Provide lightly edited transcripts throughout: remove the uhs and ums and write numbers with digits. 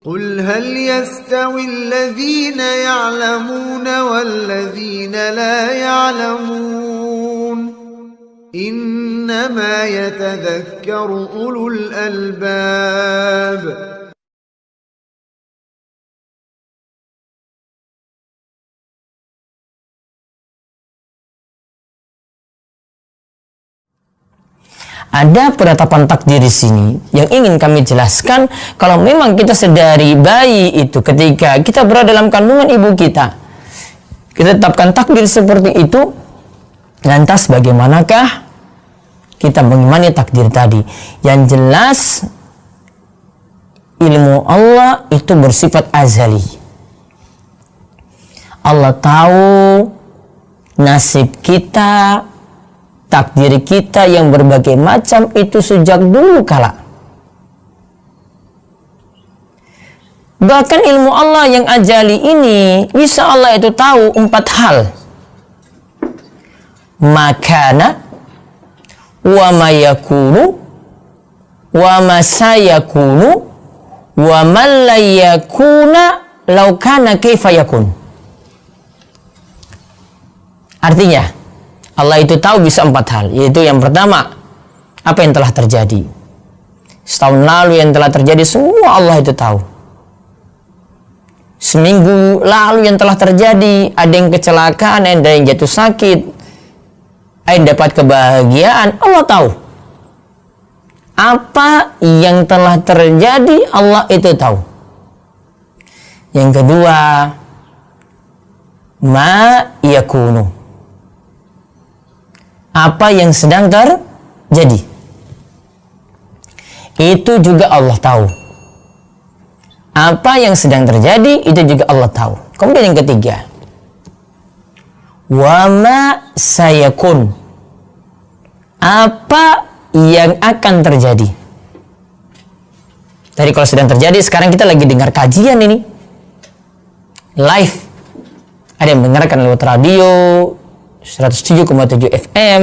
قل هل يستوي الذين يعلمون والذين لا يعلمون إنما يتذكر أولو الألباب. Ada penetapan takdir di sini yang ingin kami jelaskan. Kalau memang kita sedari bayi itu, ketika kita berada dalam kandungan ibu kita tetapkan takdir seperti itu, lantas bagaimanakah kita mengimani takdir tadi? Yang jelas ilmu Allah itu bersifat azali. Allah tahu nasib kita, takdir kita yang berbagai macam itu sejak dulu kala. Bahkan ilmu Allah yang ajali ini bisa Allah itu tahu 4 hal. Makana, wa ma yakunu, wa ma sayakunu, wa man la yakuna law kana kaifa yakun. Artinya Allah itu tahu bisa 4 hal, yaitu yang pertama, apa yang telah terjadi. Setahun lalu yang telah terjadi, semua Allah itu tahu. Seminggu lalu yang telah terjadi, ada yang kecelakaan, ada yang jatuh sakit, ada yang dapat kebahagiaan, Allah tahu. Apa yang telah terjadi, Allah itu tahu. Yang kedua, ma yakunu, apa yang sedang terjadi, itu juga Allah tahu. Apa yang sedang terjadi, itu juga Allah tahu. Kemudian yang ketiga, wa ma sayakun, apa yang akan terjadi. Tadi kalau sedang terjadi, sekarang kita lagi dengar kajian ini live. Ada yang mendengarkan lewat radio 107,7 FM,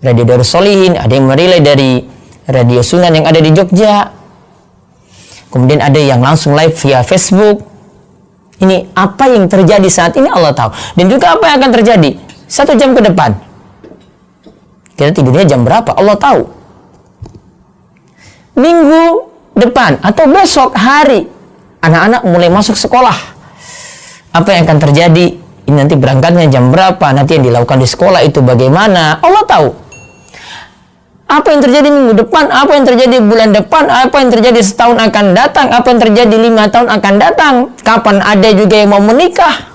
Radio Darus Solihin, ada yang merilai dari Radio Sunan yang ada di Jogja. Kemudian ada yang langsung live via Facebook. Ini apa yang terjadi saat ini Allah tahu. Dan juga apa yang akan terjadi 1 jam ke depan. Kita tidurnya jam berapa? Allah tahu. Minggu depan atau besok hari, anak-anak mulai masuk sekolah. Apa yang akan terjadi? Ini nanti berangkatnya jam berapa, nanti yang dilakukan di sekolah itu bagaimana, Allah tahu. Apa yang terjadi minggu depan, apa yang terjadi bulan depan, apa yang terjadi setahun akan datang, apa yang terjadi 5 tahun akan datang, kapan ada juga yang mau menikah,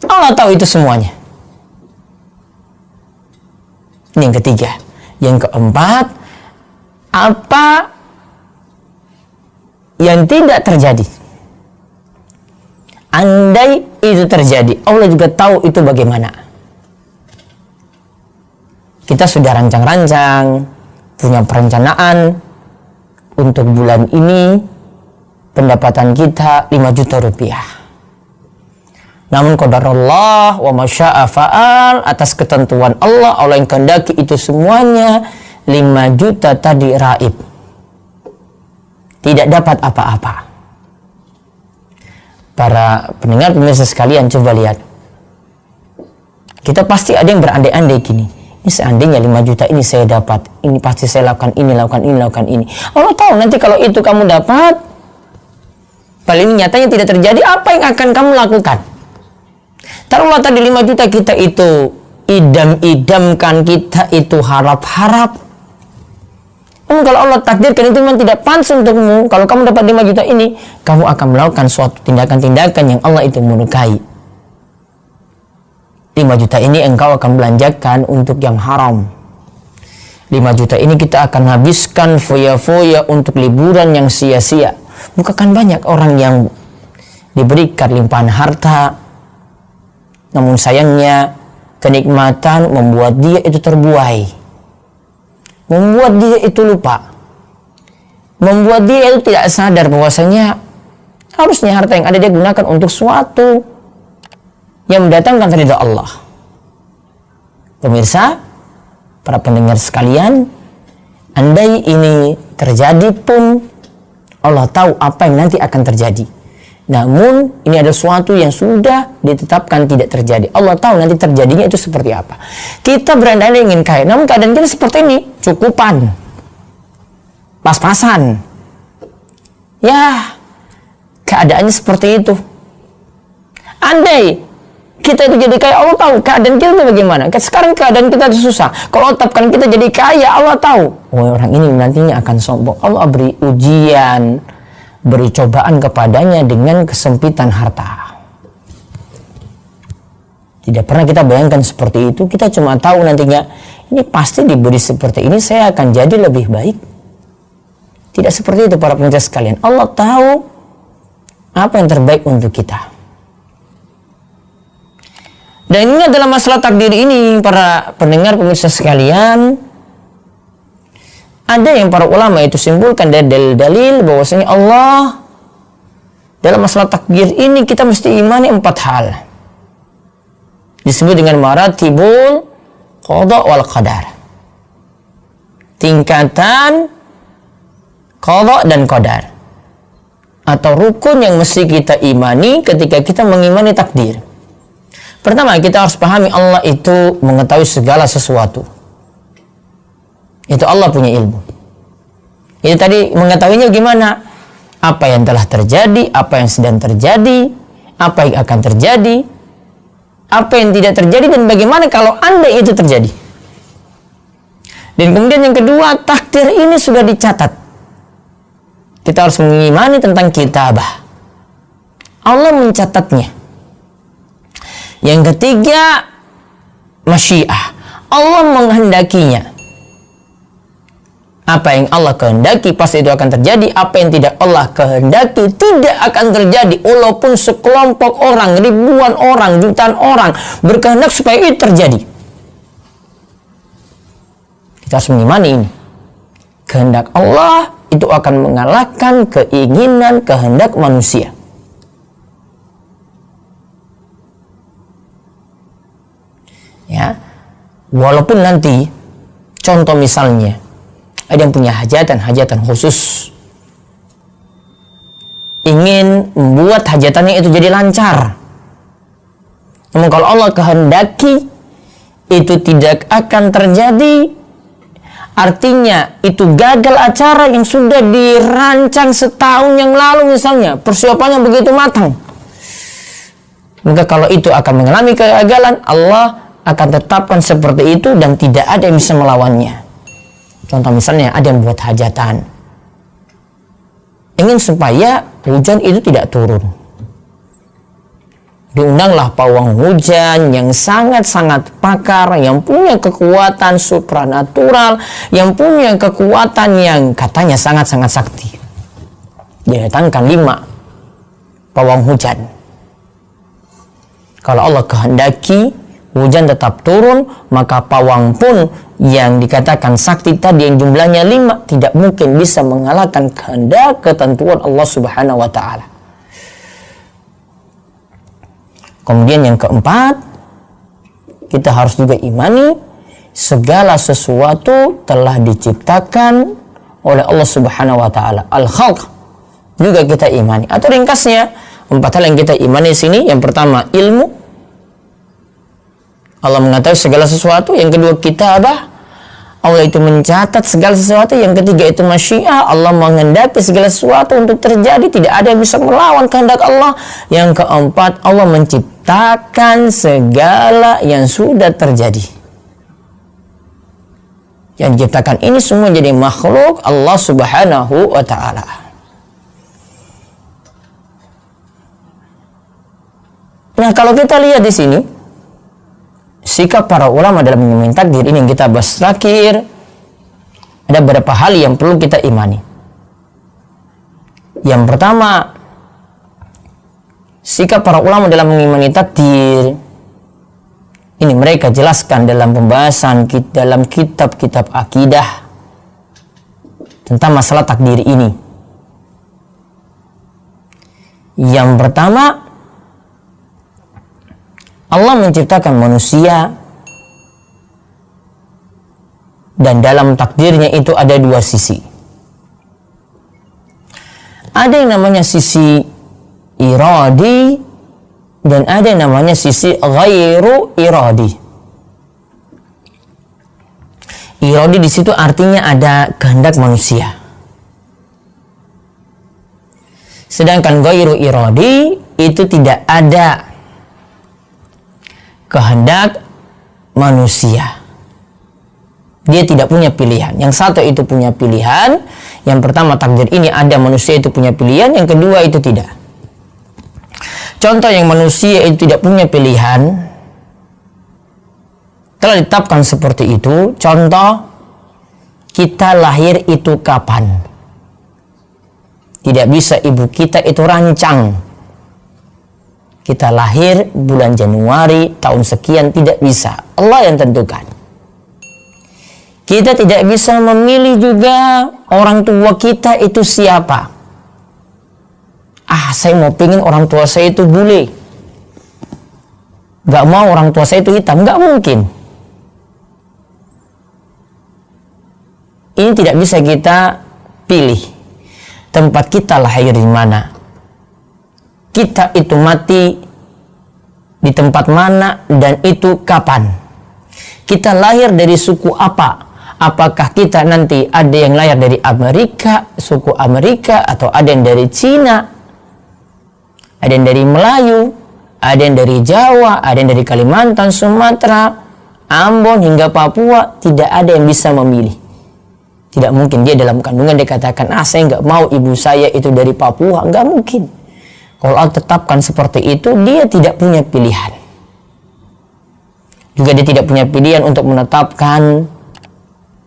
Allah tahu itu semuanya. Ini yang ketiga. Yang keempat, apa yang tidak terjadi. Andai itu terjadi, Allah juga tahu itu bagaimana. Kita sudah rancang-rancang, punya perencanaan untuk bulan ini, pendapatan kita 5 juta rupiah. Namun qadarullah wa masya'a fa'al, atas ketentuan Allah, Allah yang kehendaki itu semuanya 5 juta tadi raib. Tidak dapat apa-apa. Para pendengar pemirsa sekalian, coba lihat. Kita pasti ada yang berandai-andai gini. Ini seandainya 5 juta ini saya dapat, ini pasti saya lakukan ini, lakukan ini, lakukan ini. Allah tahu nanti kalau itu kamu dapat, paling nyatanya tidak terjadi, apa yang akan kamu lakukan? Taruhlah tadi 5 juta kita itu idam-idamkan, kita itu harap-harap. Kalau Allah takdirkan itu memang tidak pantas untukmu, kalau kamu dapat 5 juta ini, kamu akan melakukan suatu tindakan-tindakan yang Allah itu menyukai. 5 juta ini engkau akan belanjakan untuk yang haram. 5 juta ini kita akan habiskan foya-foya untuk liburan yang sia-sia. Bukakan banyak orang yang diberikan limpahan harta, namun sayangnya kenikmatan membuat dia itu terbuai. Membuat dia itu lupa. Membuat dia itu tidak sadar bahwasanya harusnya harta yang ada dia gunakan untuk suatu yang mendatangkan ridha Allah. Pemirsa, para pendengar sekalian, andai ini terjadi pun, Allah tahu apa yang nanti akan terjadi. Namun ini ada sesuatu yang sudah ditetapkan tidak terjadi. Allah tahu nanti terjadinya itu seperti apa. Kita berandai-andai ingin kaya, namun keadaan kita seperti ini, cukupan, pas-pasan. Ya, keadaannya seperti itu. Andai kita itu jadi kaya, Allah tahu keadaan kita itu bagaimana. Sekarang keadaan kita itu susah. Kalau tetapkan kita jadi kaya, Allah tahu, oh, orang ini nantinya akan sombong. Allah beri ujian, beri cobaan kepadanya dengan kesempitan harta. Tidak pernah kita bayangkan seperti itu. Kita cuma tahu nantinya ini pasti diberi seperti ini, saya akan jadi lebih baik. Tidak seperti itu para pemirsa sekalian. Allah tahu apa yang terbaik untuk kita. Dan ini adalah masalah takdir ini para pendengar pemirsa sekalian. Ada yang para ulama itu simpulkan dari dalil-dalil bahwasanya Allah dalam masalah takdir ini kita mesti imani 4 hal. Disebut dengan maratibul qada wal qadar. Tingkatan qada dan qadar. Atau rukun yang mesti kita imani ketika kita mengimani takdir. Pertama, kita harus pahami Allah itu mengetahui segala sesuatu. Itu Allah punya ilmu. Itu tadi mengetahuinya gimana? Apa yang telah terjadi, apa yang sedang terjadi, apa yang akan terjadi, apa yang tidak terjadi, dan bagaimana kalau andai itu terjadi. Dan kemudian yang kedua, takdir ini sudah dicatat. Kita harus mengimani tentang kitabah. Allah mencatatnya. Yang ketiga, masyiah. Allah menghendakinya. Apa yang Allah kehendaki pasti itu akan terjadi. Apa yang tidak Allah kehendaki tidak akan terjadi. Walaupun sekelompok orang, ribuan orang, jutaan orang berkehendak supaya itu terjadi. Kita harus mengimani ini. Kehendak Allah itu akan mengalahkan keinginan kehendak manusia. Ya, walaupun nanti contoh misalnya ada yang punya hajatan khusus, ingin membuat hajatannya itu jadi lancar. Namun kalau Allah kehendaki itu tidak akan terjadi, artinya itu gagal acara yang sudah dirancang setahun yang lalu misalnya, persiapannya begitu matang. Maka kalau itu akan mengalami kegagalan, Allah akan tetapkan seperti itu dan tidak ada yang bisa melawannya. Contoh misalnya ada yang buat hajatan, ingin supaya hujan itu tidak turun. Diundanglah pawang hujan yang sangat-sangat pakar, yang punya kekuatan supranatural, yang punya kekuatan yang katanya sangat-sangat sakti. Didatangkan 5 pawang hujan. Kalau Allah kehendaki hujan tetap turun, maka pawang pun yang dikatakan sakti tadi yang jumlahnya 5 tidak mungkin bisa mengalahkan kehendak ketentuan Allah Subhanahu wa ta'ala. Kemudian yang keempat, kita harus juga imani segala sesuatu telah diciptakan oleh Allah Subhanahu wa ta'ala. Al-khalq juga kita imani. Atau ringkasnya 4 hal yang kita imani di sini. Yang pertama, ilmu. Allah mengetahui segala sesuatu. Yang kedua, kitabah. Allah itu mencatat segala sesuatu. Yang ketiga itu masyiah. Allah menghendaki segala sesuatu untuk terjadi. Tidak ada yang bisa melawan kehendak Allah. Yang keempat, Allah menciptakan segala yang sudah terjadi. Yang diciptakan ini semua jadi makhluk Allah Subhanahu wa ta'ala. Nah, kalau kita lihat di sini, sikap para ulama dalam mengimani takdir ini yang kita bahas terakhir, ada beberapa hal yang perlu kita imani. Yang pertama, sikap para ulama dalam mengimani takdir ini mereka jelaskan dalam pembahasan dalam kitab-kitab akidah tentang masalah takdir ini. Yang pertama, Allah menciptakan manusia dan dalam takdirnya itu ada 2 sisi. Ada yang namanya sisi iradi dan ada yang namanya sisi ghairu iradi. Iradi di situ artinya ada kehendak manusia. Sedangkan ghairu iradi itu tidak ada kehendak manusia. Dia tidak punya pilihan. Yang satu itu punya pilihan. Yang pertama, takdir ini ada, manusia itu punya pilihan. Yang kedua itu tidak. Contoh yang manusia itu tidak punya pilihan telah ditetapkan seperti itu. Contoh, kita lahir itu kapan? Tidak bisa ibu kita itu rancang. Kita lahir bulan Januari tahun sekian, tidak bisa. Allah yang tentukan. Kita tidak bisa memilih juga orang tua kita itu siapa. Saya mau pingin orang tua saya itu bule. Gak mau orang tua saya itu hitam. Gak mungkin. Ini tidak bisa kita pilih. Tempat kita lahir di mana. Kita itu mati di tempat mana dan itu kapan. Kita lahir dari suku apa? Apakah kita nanti ada yang lahir dari Amerika, suku Amerika, atau ada yang dari Cina, ada yang dari Melayu, ada yang dari Jawa, ada yang dari Kalimantan, Sumatera, Ambon hingga Papua. Tidak ada yang bisa memilih. Tidak mungkin dia dalam kandungan dia katakan, saya nggak mau ibu saya itu dari Papua. Nggak mungkin. Kalau Allah tetapkan seperti itu, dia tidak punya pilihan. Juga dia tidak punya pilihan untuk menetapkan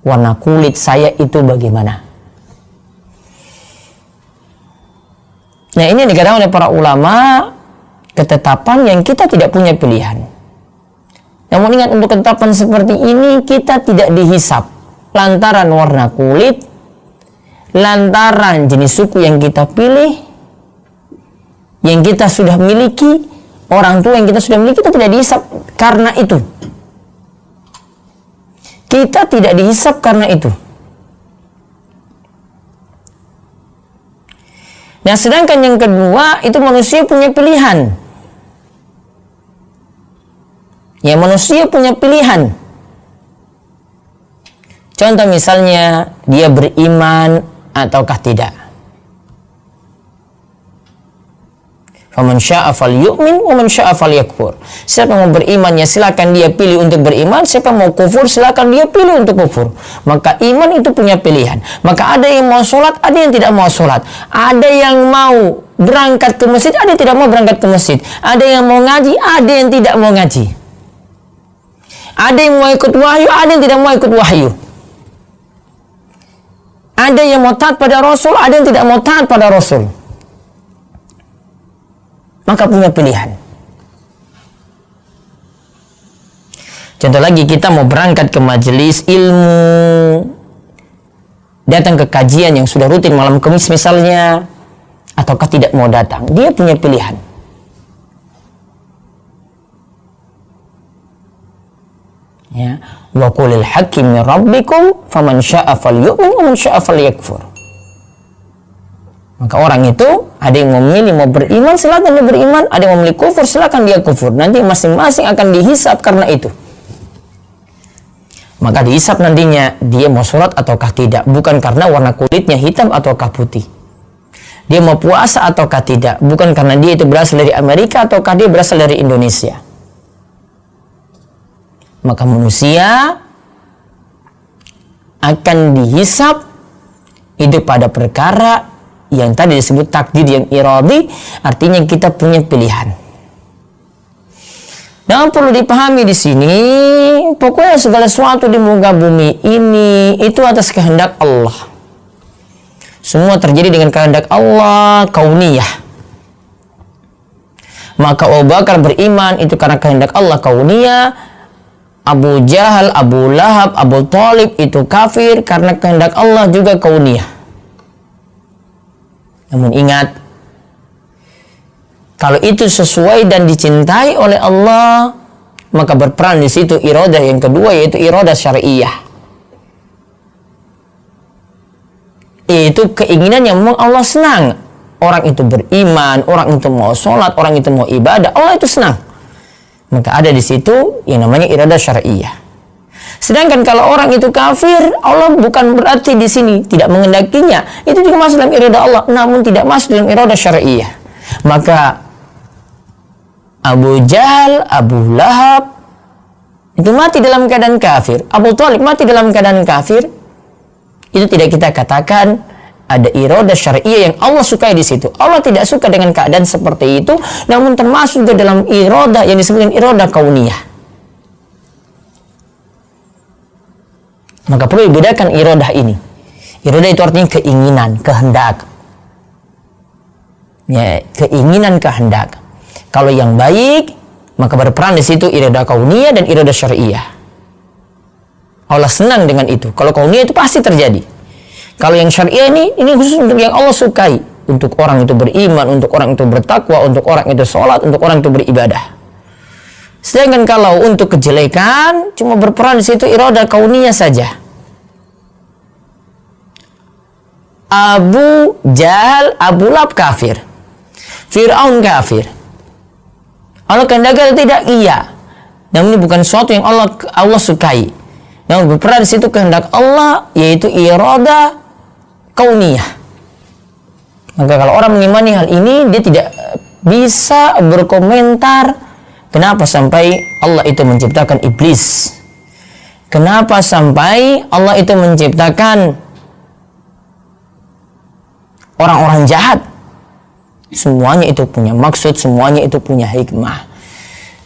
warna kulit saya itu bagaimana. Nah, ini dikatakan oleh para ulama ketetapan yang kita tidak punya pilihan. Namun ingat, untuk ketetapan seperti ini kita tidak dihisap lantaran warna kulit, lantaran jenis suku yang kita pilih, yang kita sudah miliki, orang tua yang kita sudah miliki, kita tidak dihisap karena itu. Kita tidak dihisap karena itu. Nah, sedangkan yang kedua itu manusia punya pilihan. Ya, manusia punya pilihan. Contoh misalnya dia beriman ataukah tidak. Faman syaa falyu'min wa man syaa falyakfur. Siapa mau beriman ya silakan dia pilih untuk beriman, siapa mau kufur silakan dia pilih untuk kufur. Maka iman itu punya pilihan. Maka ada yang mau sholat, ada yang tidak mau sholat. Ada yang mau berangkat ke masjid, ada yang tidak mau berangkat ke masjid. Ada yang mau ngaji, ada yang tidak mau ngaji. Ada yang mau ikut wahyu, ada yang tidak mau ikut wahyu. Ada yang mau taat pada Rasul, ada yang tidak mau taat pada Rasul. Maka punya pilihan. Contoh lagi, kita mau berangkat ke majelis ilmu, datang ke kajian yang sudah rutin malam Kamis misalnya, ataukah tidak mau datang. Dia punya pilihan. Ya, wa qulil haqqi min rabbikum faman syaa'a falyu'min wa man syaa'a falyakfur. Maka orang itu ada yang memilih mau beriman, silakan dia beriman. Ada yang memilih kufur, silakan dia kufur. Nanti masing-masing akan dihisap karena itu. Maka dihisap nantinya dia mau sholat ataukah tidak, bukan karena warna kulitnya hitam ataukah putih. Dia mau puasa ataukah tidak, bukan karena dia itu berasal dari Amerika ataukah dia berasal dari Indonesia. Maka manusia akan dihisap itu pada perkara yang tadi disebut takdir yang iradi, artinya kita punya pilihan. Nah, perlu dipahami di sini, pokoknya segala sesuatu di muka bumi ini itu atas kehendak Allah. Semua terjadi dengan kehendak Allah, kauniyah. Maka Abu Bakar beriman itu karena kehendak Allah, kauniyah. Abu Jahal, Abu Lahab, Abu Thalib itu kafir karena kehendak Allah juga kauniyah. Namun ingat, kalau itu sesuai dan dicintai oleh Allah, maka berperan di situ iradah yang kedua, yaitu iradah syariah. Yaitu keinginan yang memang Allah senang. orang itu beriman, orang itu mau sholat, orang itu mau ibadah, Allah itu senang. Maka ada di situ yang namanya iradah syariah. Sedangkan kalau orang itu kafir, Allah bukan berarti di sini tidak mengendakinya. Itu juga masuk dalam iradah Allah, namun tidak masuk dalam iradah syariah. Maka Abu Jahal, Abu Lahab itu mati dalam keadaan kafir. Abu Thalib mati dalam keadaan kafir. Itu tidak kita katakan ada iradah syariah yang Allah sukai di situ. Allah tidak suka dengan keadaan seperti itu, namun termasuk ke dalam iradah yang disebutkan iradah kauniyah. Maka perlu dibedakan iradah ini. Iradah itu artinya keinginan, kehendak. Ya, keinginan, kehendak. Kalau yang baik, maka berperan di situ iradah kauniyah dan iradah syariah. Allah senang dengan itu. Kalau kauniyah itu pasti terjadi. Kalau yang syariah ini khusus untuk yang Allah sukai. Untuk orang itu beriman, untuk orang itu bertakwa, untuk orang itu sholat, untuk orang itu beribadah. Sedangkan kalau untuk kejelekan, cuma berperan di situ iradah kauniyah saja. Abu Jahal, Abu Lahab kafir. Fir'aun kafir. Allah kehendaki atau tidak? Iya. Namun ini bukan sesuatu yang Allah sukai. Namun berperan di situ kehendak Allah, yaitu iradah kauniyah. Maka kalau orang mengimani hal ini, dia tidak bisa berkomentar kenapa sampai Allah itu menciptakan iblis. Kenapa sampai Allah itu menciptakan orang-orang jahat. Semuanya itu punya maksud, semuanya itu punya hikmah.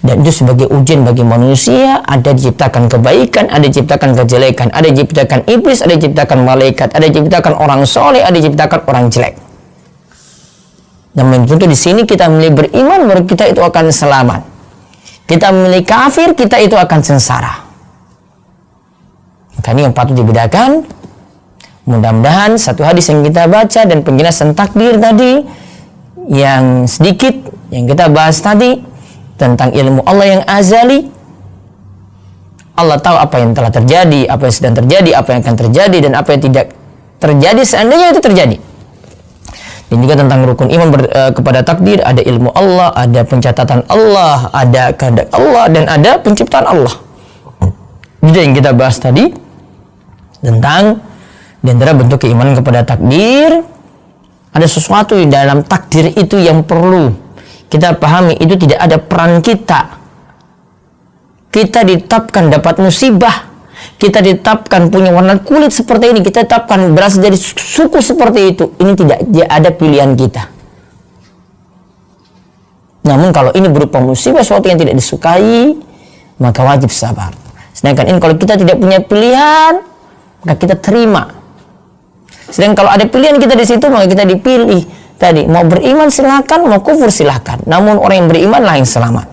Dan itu sebagai ujian bagi manusia. Ada diciptakan kebaikan, ada diciptakan kejelekan, ada diciptakan iblis, ada diciptakan malaikat, ada diciptakan orang soleh, ada diciptakan orang jelek. Namun tentu di sini kita memilih beriman, baru kita itu akan selamat. Kita memilih kafir, kita itu akan sengsara. Maka ini yang patut dibedakan. Mudah-mudahan satu hadis yang kita baca dan penjelasan takdir tadi, yang sedikit yang kita bahas tadi tentang ilmu Allah yang azali. Allah tahu apa yang telah terjadi, apa yang sedang terjadi, apa yang akan terjadi, dan apa yang tidak terjadi seandainya itu terjadi. Dan juga tentang rukun iman kepada takdir, ada ilmu Allah, ada pencatatan Allah, ada kehendak Allah, dan ada penciptaan Allah. Itu yang kita bahas tadi tentang di antara bentuk keimanan kepada takdir. Ada sesuatu di dalam takdir itu yang perlu kita pahami, itu tidak ada peran kita. Kita ditetapkan dapat musibah, kita ditetapkan punya warna kulit seperti ini, kita ditetapkan berasal dari suku seperti itu. Ini tidak ada pilihan kita. Namun kalau ini berupa musibah, sesuatu yang tidak disukai, maka wajib sabar. Sedangkan ini kalau kita tidak punya pilihan, maka kita terima. Sedangkan kalau ada pilihan kita di situ, maka kita dipilih. Tadi mau beriman silakan, mau kufur silakan. Namun orang yang beriman lah yang selamat.